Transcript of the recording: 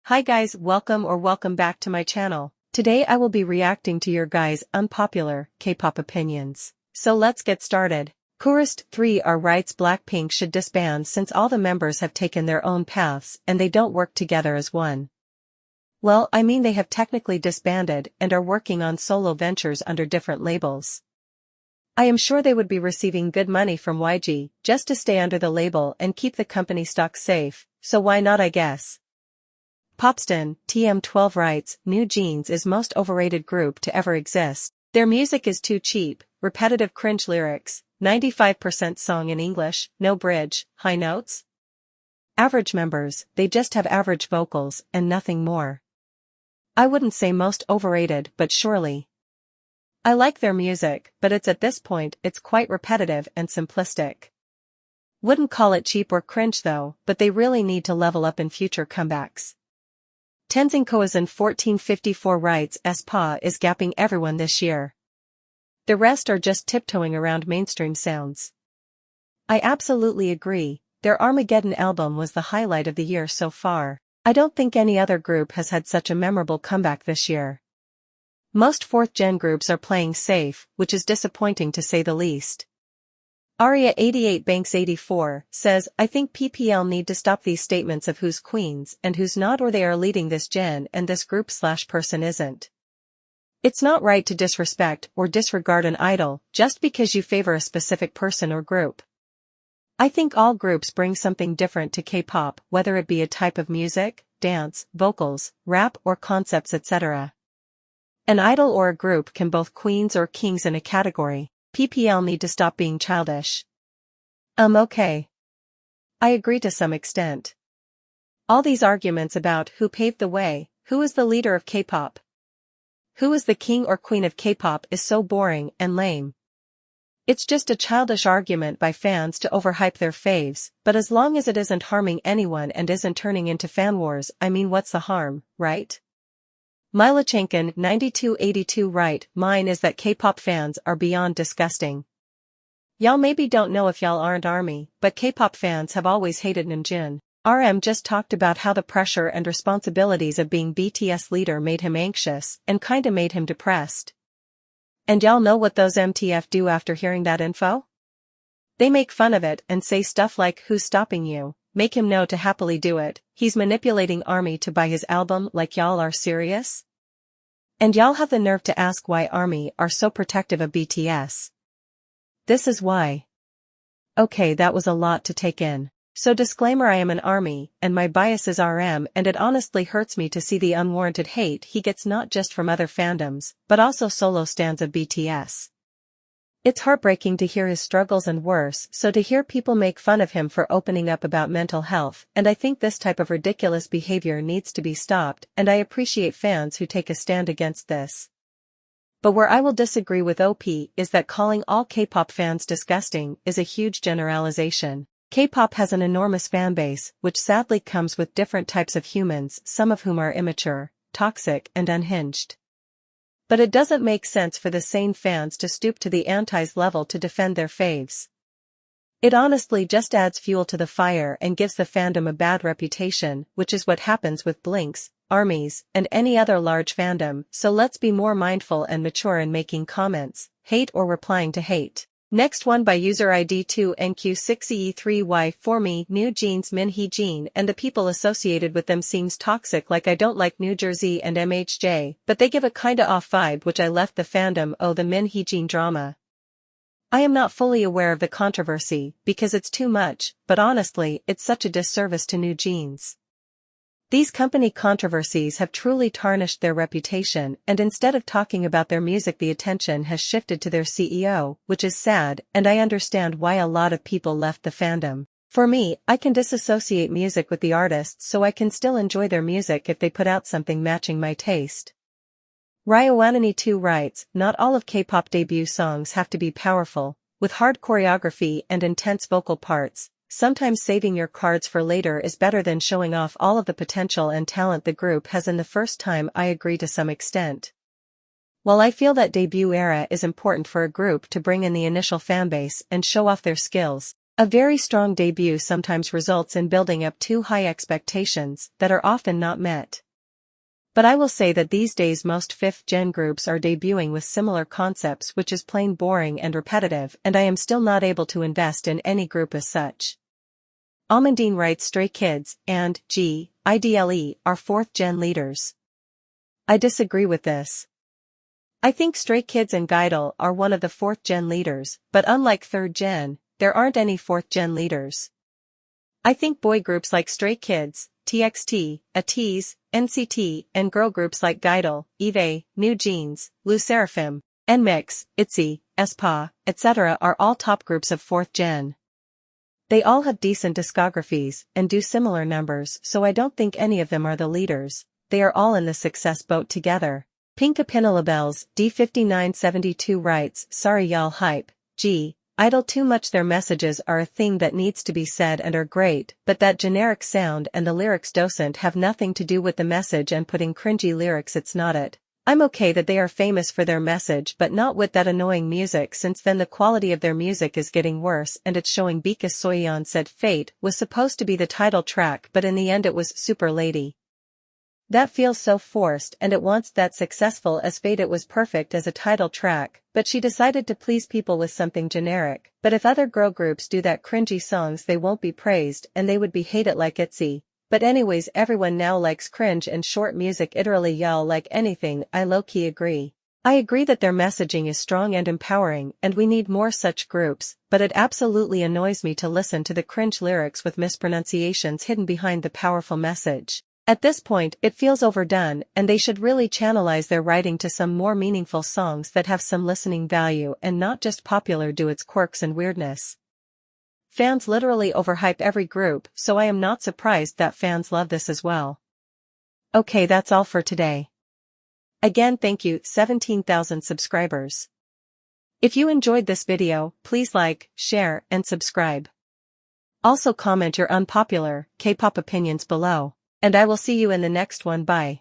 Hi guys, welcome back to my channel. Today I will be reacting to your guys' unpopular K-pop opinions. So let's get started. Chorus 3 R writes Blackpink should disband since all the members have taken their own paths and they don't work together as one. Well, I mean they have technically disbanded and are working on solo ventures under different labels. I am sure they would be receiving good money from YG just to stay under the label and keep the company stock safe, so why not, I guess. Popstan, TM12 writes, newjeans is most overrated group to ever exist. Their music is too cheap, repetitive cringe lyrics, 95% song in English, no bridge, high notes. Average members, they just have average vocals and nothing more. I wouldn't say most overrated but surely. I like their music, but at this point it's quite repetitive and simplistic. Wouldn't call it cheap or cringe though, but they really need to level up in future comebacks. Tenzin Koazin 1454 writes SPA is gapping everyone this year. The rest are just tiptoeing around mainstream sounds. I absolutely agree, their Armageddon album was the highlight of the year so far. I don't think any other group has had such a memorable comeback this year. Most fourth-gen groups are playing safe, which is disappointing to say the least. Aria88 Banks 84 says, I think PPL need to stop these statements of who's queens and who's not, or they are leading this gen and this group/person isn't. It's not right to disrespect or disregard an idol just because you favor a specific person or group. I think all groups bring something different to K-pop, whether it be a type of music, dance, vocals, rap or concepts, etc. An idol or a group can both queens or kings in a category. PPL need to stop being childish. Okay. I agree to some extent. All these arguments about who paved the way, who is the leader of K-pop, who is the king or queen of K-pop is so boring and lame. It's just a childish argument by fans to overhype their faves, but as long as it isn't harming anyone and isn't turning into fan wars, I mean what's the harm, right? Milochenkin 9282 right, mine is that K-pop fans are beyond disgusting. Y'all maybe don't know if y'all aren't ARMY, but K-pop fans have always hated Namjoon. RM just talked about how the pressure and responsibilities of being BTS leader made him anxious and kinda made him depressed. And y'all know what those MTF do after hearing that info? They make fun of it and say stuff like who's stopping you, make him know to happily do it, he's manipulating ARMY to buy his album, like y'all are serious? And y'all have the nerve to ask why ARMY are so protective of BTS. This is why. Okay, that was a lot to take in. So disclaimer, I am an ARMY, and my bias is RM, and it honestly hurts me to see the unwarranted hate he gets not just from other fandoms, but also solo stans of BTS. It's heartbreaking to hear his struggles and worse, so to hear people make fun of him for opening up about mental health, and I think this type of ridiculous behavior needs to be stopped, and I appreciate fans who take a stand against this. But where I will disagree with OP is that calling all K-pop fans disgusting is a huge generalization. K-pop has an enormous fanbase, which sadly comes with different types of humans, some of whom are immature, toxic, and unhinged. But it doesn't make sense for the sane fans to stoop to the antis level to defend their faves. It honestly just adds fuel to the fire and gives the fandom a bad reputation, which is what happens with Blinks, ARMYs, and any other large fandom, so let's be more mindful and mature in making comments, hate or replying to hate. Next one by user ID 2NQ6E3Y for me, newjeans Min Hee Jin and the people associated with them seems toxic, like I don't like New Jersey and MHJ, but they give a kinda off vibe which I left the fandom. Oh, the Min Hee Jin drama. I am not fully aware of the controversy, because it's too much, but honestly, it's such a disservice to newjeans. These company controversies have truly tarnished their reputation, and instead of talking about their music the attention has shifted to their CEO, which is sad, and I understand why a lot of people left the fandom. For me, I can disassociate music with the artists so I can still enjoy their music if they put out something matching my taste. Ryowanani2 writes, not all of K-pop debut songs have to be powerful, with hard choreography and intense vocal parts. Sometimes saving your cards for later is better than showing off all of the potential and talent the group has in the first time. I agree to some extent. While I feel that debut era is important for a group to bring in the initial fanbase and show off their skills, A very strong debut sometimes results in building up too high expectations that are often not met. But I will say that these days most 5th gen groups are debuting with similar concepts, which is plain boring and repetitive, and I am still not able to invest in any group as such. Amandine writes Stray Kids and gidle are 4th gen leaders. I disagree with this. I think Stray Kids and Gidle are one of the 4th gen leaders, but unlike 3rd gen, there aren't any 4th gen leaders. I think boy groups like Stray Kids, TXT, itzy, NCT, and girl groups like Gidle, Eve, New Jeans, Lou Seraphim, nmixx, itzy, aespa, etc. are all top groups of 4th gen. They all have decent discographies and do similar numbers, so I don't think any of them are the leaders. They are all in the success boat together. Pink Labels D5972 writes, sorry y'all hype, idle too much. Their messages are a thing that needs to be said and are great, but that generic sound and the lyrics docent have nothing to do with the message, and putting cringy lyrics, it's not it. I'm okay that they are famous for their message, but not with that annoying music, since then the quality of their music is getting worse and it's showing. Because Soyeon said Fate was supposed to be the title track, but in the end it was Super Lady. That feels so forced, and it wants that successful as Fate. It was perfect as a title track, but she decided to please people with something generic. But if other girl groups do that cringy songs, they won't be praised and they would be hated like itzy. But anyways, everyone now likes cringe and short music. Literally y'all like anything. I low-key agree. I agree that their messaging is strong and empowering, and we need more such groups, but it absolutely annoys me to listen to the cringe lyrics with mispronunciations hidden behind the powerful message. At this point, it feels overdone, and they should really channelize their writing to some more meaningful songs that have some listening value and not just popular due its quirks and weirdness. Fans literally overhype every group, so I am not surprised that fans love this as well. Okay, that's all for today. Again, thank you, 17,000 subscribers. If you enjoyed this video, please like, share, and subscribe. Also comment your unpopular K-pop opinions below. And I will see you in the next one. Bye.